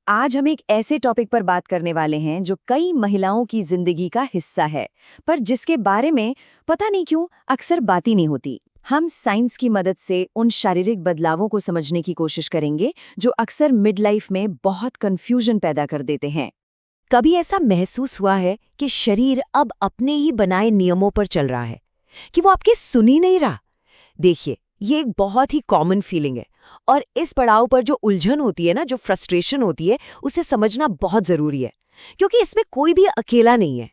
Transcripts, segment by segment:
आज हम एक ऐसे टॉपिक पर बात करने वाले हैं जो कई महिलाओं की जिंदगी का हिस्सा है, पर जिसके बारे में पता नहीं क्यों अक्सर बात ही नहीं होती। हम साइंस की मदद से उन शारीरिक बदलावों को समझने की कोशिश करेंगे जो अक्सर मिड लाइफ में बहुत कंफ्यूजन पैदा कर देते हैं। कभी ऐसा महसूस हुआ है कि शरीर अब अपने ही बनाए नियमों पर चल रहा है, कि वो आपकी सुन ही नहीं रहा? देखिए, ये एक बहुत ही कॉमन फीलिंग है और इस पड़ाव पर जो उलझन होती है ना, जो फ्रस्ट्रेशन होती है, उसे समझना बहुत जरूरी है, क्योंकि इसमें कोई भी अकेला नहीं है।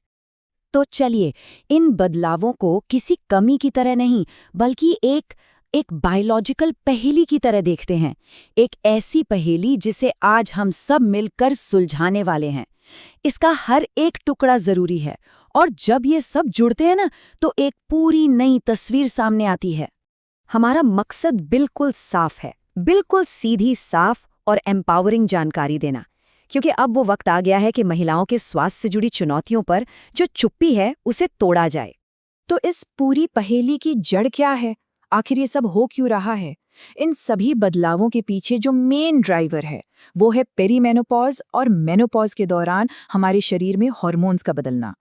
तो चलिए, इन बदलावों को किसी कमी की तरह नहीं, बल्कि एक बायोलॉजिकल पहेली की तरह देखते हैं। एक ऐसी पहेली जिसे आज हम सब मिलकर सुलझाने वाले हैं। इसका हर एक टुकड़ा जरूरी है, और जब ये सब जुड़ते हैं ना, तो एक पूरी नई तस्वीर सामने आती है। हमारा मकसद बिल्कुल साफ है, बिल्कुल सीधी, साफ और एम्पावरिंग जानकारी देना, क्योंकि अब वो वक्त आ गया है कि महिलाओं के स्वास्थ्य से जुड़ी चुनौतियों पर जो चुप्पी है उसे तोड़ा जाए। तो इस पूरी पहेली की जड़ क्या है? आखिर ये सब हो क्यों रहा है? इन सभी बदलावों के पीछे जो मेन ड्राइवर है वो है पेरीमेनोपॉज और मेनोपॉज के दौरान हमारे शरीर में हार्मोन्स का बदलना।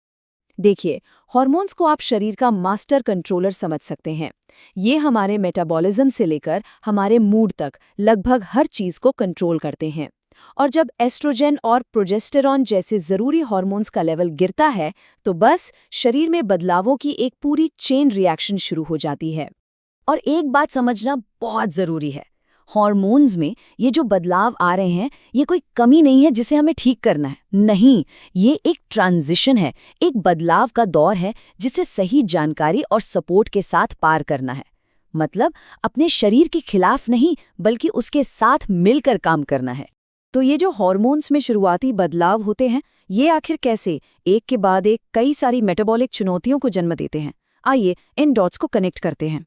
देखिए, हार्मोन्स को आप शरीर का मास्टर कंट्रोलर समझ सकते हैं। ये हमारे मेटाबॉलिज्म से लेकर हमारे मूड तक लगभग हर चीज को कंट्रोल करते हैं। और जब एस्ट्रोजन और प्रोजेस्टेरॉन जैसे जरूरी हार्मोन्स का लेवल गिरता है, तो बस शरीर में बदलावों की एक पूरी चेन रिएक्शन शुरू हो जाती है। और एक बात समझना बहुत जरूरी है, हार्मोन्स में ये जो बदलाव आ रहे हैं, ये कोई कमी नहीं है जिसे हमें ठीक करना है। नहीं, ये एक ट्रांजिशन है, एक बदलाव का दौर है जिसे सही जानकारी और सपोर्ट के साथ पार करना है। मतलब अपने शरीर के खिलाफ नहीं, बल्कि उसके साथ मिलकर काम करना है। तो ये जो हार्मोन्स में शुरुआती बदलाव होते हैं, ये आखिर कैसे एक के बाद एक कई सारी मेटाबॉलिक चुनौतियों को जन्म देते हैं? आइए इन डॉट्स को कनेक्ट करते हैं।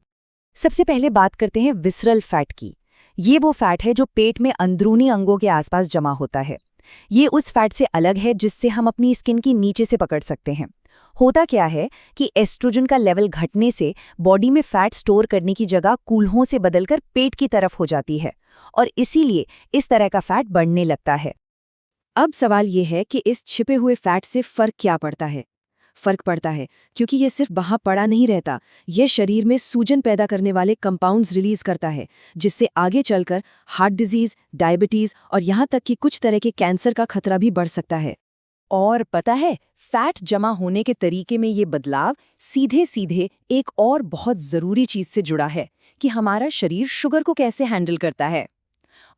सबसे पहले बात करते हैं विसरल फैट की। ये वो फैट है जो पेट में अंदरूनी अंगों के आसपास जमा होता है। ये उस फैट से अलग है जिससे हम अपनी स्किन की नीचे से पकड़ सकते हैं। होता क्या है कि एस्ट्रोजन का लेवल घटने से बॉडी में फैट स्टोर करने की जगह कूल्हों से बदलकर पेट की तरफ हो जाती है, और इसीलिए इस तरह का फैट बढ़ने लगता है। अब सवाल ये है कि इस छिपे हुए फैट से फर्क क्या पड़ता है? फर्क पड़ता है क्योंकि ये सिर्फ वहां पड़ा नहीं रहता, ये शरीर में सूजन पैदा करने वाले कंपाउंड्स रिलीज करता है, जिससे आगे चलकर हार्ट डिजीज, डायबिटीज और यहाँ तक कि कुछ तरह के कैंसर का खतरा भी बढ़ सकता है। और पता है, फैट जमा होने के तरीके में ये बदलाव सीधे सीधे एक और बहुत जरूरी चीज से जुड़ा है कि हमारा शरीर शुगर को कैसे हैंडल करता है।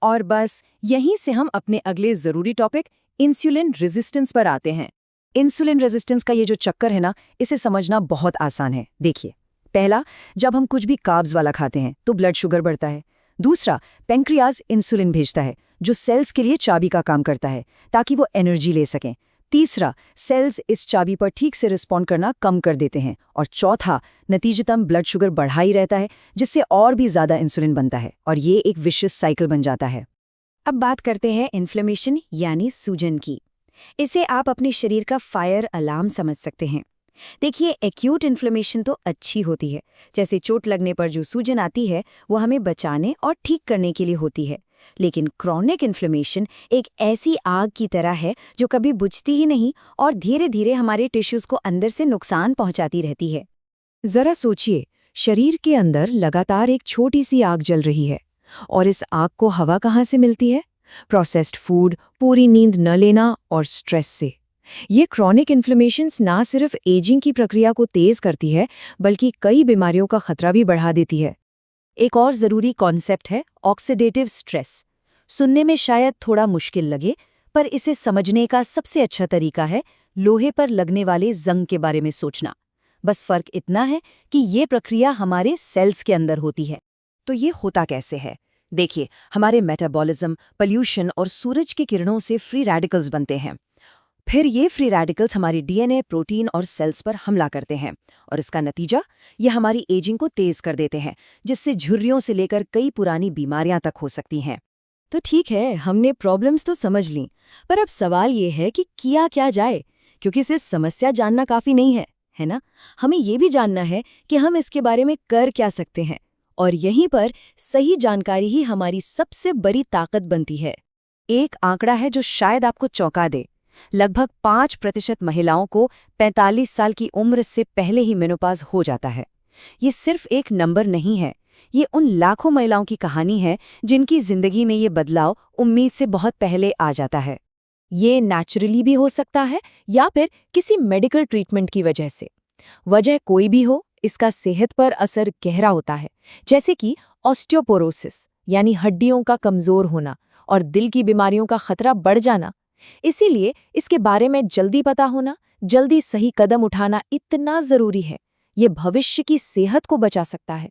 और बस यहीं से हम अपने अगले जरूरी टॉपिक इंसुलिन रेजिस्टेंस पर आते हैं। इंसुलिन रेजिस्टेंस का ये जो चक्कर है ना, इसे समझना बहुत आसान है। देखिए, पहला, जब हम कुछ भी कार्ब्स वाला खाते हैं तो ब्लड शुगर बढ़ता है। दूसरा, पेंक्रियाज इंसुलिन भेजता है जो सेल्स के लिए चाबी का काम करता है ताकि वो एनर्जी ले सकें। तीसरा, सेल्स इस चाबी पर ठीक से रिस्पॉन्ड करना कम कर देते हैं। और चौथा, नतीजतन ब्लड शुगर बढ़ा ही रहता है, जिससे और भी ज्यादा इंसुलिन बनता है, और ये एक विशियस साइकिल बन जाता है। अब बात करते हैं इन्फ्लेमेशन यानी सूजन की। इसे आप अपने शरीर का फायर अलार्म समझ सकते हैं। देखिए, एक्यूट इन्फ्लेमेशन तो अच्छी होती है, जैसे चोट लगने पर जो सूजन आती है वो हमें बचाने और ठीक करने के लिए होती है। लेकिन क्रॉनिक इन्फ्लेमेशन एक ऐसी आग की तरह है जो कभी बुझती ही नहीं और धीरे धीरे हमारे टिश्यूज को अंदर से नुकसान पहुंचाती रहती है। जरा सोचिए, शरीर के अंदर लगातार एक छोटी सी आग जल रही है, और इस आग को हवा कहाँ से मिलती है? प्रोसेस्ड फूड, पूरी नींद न लेना और स्ट्रेस से। ये क्रॉनिक इन्फ्लेमेशंस ना सिर्फ एजिंग की प्रक्रिया को तेज करती है, बल्कि कई बीमारियों का खतरा भी बढ़ा देती है। एक और जरूरी कॉन्सेप्ट है ऑक्सीडेटिव स्ट्रेस। सुनने में शायद थोड़ा मुश्किल लगे, पर इसे समझने का सबसे अच्छा तरीका है लोहे पर लगने वाले जंग के बारे में सोचना। बस फर्क इतना है कि ये प्रक्रिया हमारे सेल्स के अंदर होती है। तो ये होता कैसे है? देखिए, हमारे मेटाबॉलिज्म, पोल्यूशन और सूरज की किरणों से फ्री रेडिकल्स बनते हैं। फिर ये फ्री रेडिकल्स हमारी डीएनए, प्रोटीन और सेल्स पर हमला करते हैं, और इसका नतीजा ये हमारी एजिंग को तेज कर देते हैं, जिससे झुर्रियों से लेकर कई पुरानी बीमारियां तक हो सकती हैं। तो ठीक है, हमने प्रॉब्लम्स तो समझ लीं, पर अब सवाल ये है कि किया क्या जाए, क्योंकि सिर्फ समस्या जानना काफी नहीं है ना? हमें ये भी जानना है कि हम इसके बारे में कर क्या सकते हैं, और यहीं पर सही जानकारी ही हमारी सबसे बड़ी ताकत बनती है। एक आंकड़ा है जो शायद आपको चौंका दे। लगभग 5% महिलाओं को 45 साल की उम्र से पहले ही मेनोपॉज हो जाता है। ये सिर्फ एक नंबर नहीं है, ये उन लाखों महिलाओं की कहानी है जिनकी जिंदगी में ये बदलाव उम्मीद से बहुत पहले आ जाता है। ये नेचुरली भी हो सकता है या फिर किसी मेडिकल ट्रीटमेंट की वजह से। वजह कोई भी हो, इसका सेहत पर असर गहरा होता है, जैसे कि ऑस्टियोपोरोसिस यानी हड्डियों का कमजोर होना और दिल की बीमारियों का खतरा बढ़ जाना। इसीलिए इसके बारे में जल्दी पता होना, जल्दी सही कदम उठाना इतना जरूरी है। ये भविष्य की सेहत को बचा सकता है।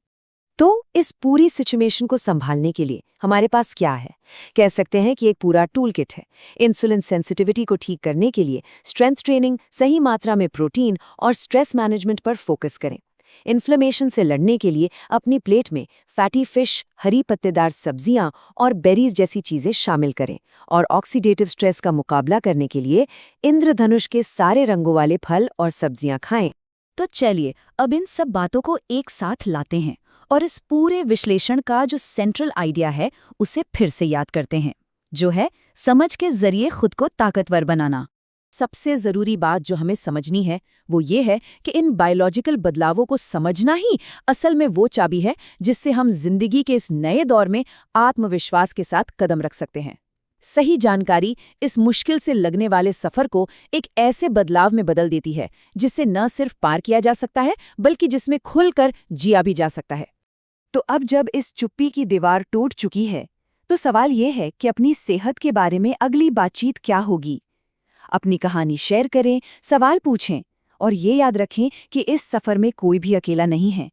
तो इस पूरी सिचुएशन को संभालने के लिए हमारे पास क्या है? कह सकते हैं कि एक पूरा टूल किट है। इंसुलिन सेंसिटिविटी को ठीक करने के लिए स्ट्रेंथ ट्रेनिंग, सही मात्रा में प्रोटीन और स्ट्रेस मैनेजमेंट पर फोकस करें। इन्फ्लेमेशन से लड़ने के लिए अपनी प्लेट में फैटी फिश, हरी पत्तेदार सब्जियां और बेरीज जैसी चीजें शामिल करें। और ऑक्सीडेटिव स्ट्रेस का मुकाबला करने के लिए इंद्रधनुष के सारे रंगों वाले फल और सब्जियां खाएं। तो चलिए अब इन सब बातों को एक साथ लाते हैं और इस पूरे विश्लेषण का जो सेंट्रल आइडिया है उसे फिर से याद करते हैं, जो है समझ के जरिए खुद को ताकतवर बनाना। सबसे जरूरी बात जो हमें समझनी है वो ये है कि इन बायोलॉजिकल बदलावों को समझना ही असल में वो चाबी है जिससे हम जिंदगी के इस नए दौर में आत्मविश्वास के साथ कदम रख सकते हैं। सही जानकारी इस मुश्किल से लगने वाले सफर को एक ऐसे बदलाव में बदल देती है जिससे न सिर्फ पार किया जा सकता है बल्कि जिसमें खुलकर जिया भी जा सकता है। तो अब जब इस चुप्पी की दीवार टूट चुकी है तो सवाल ये है कि अपनी सेहत के बारे में अगली बातचीत क्या होगी। अपनी कहानी शेयर करें, सवाल पूछें और ये याद रखें कि इस सफर में कोई भी अकेला नहीं है।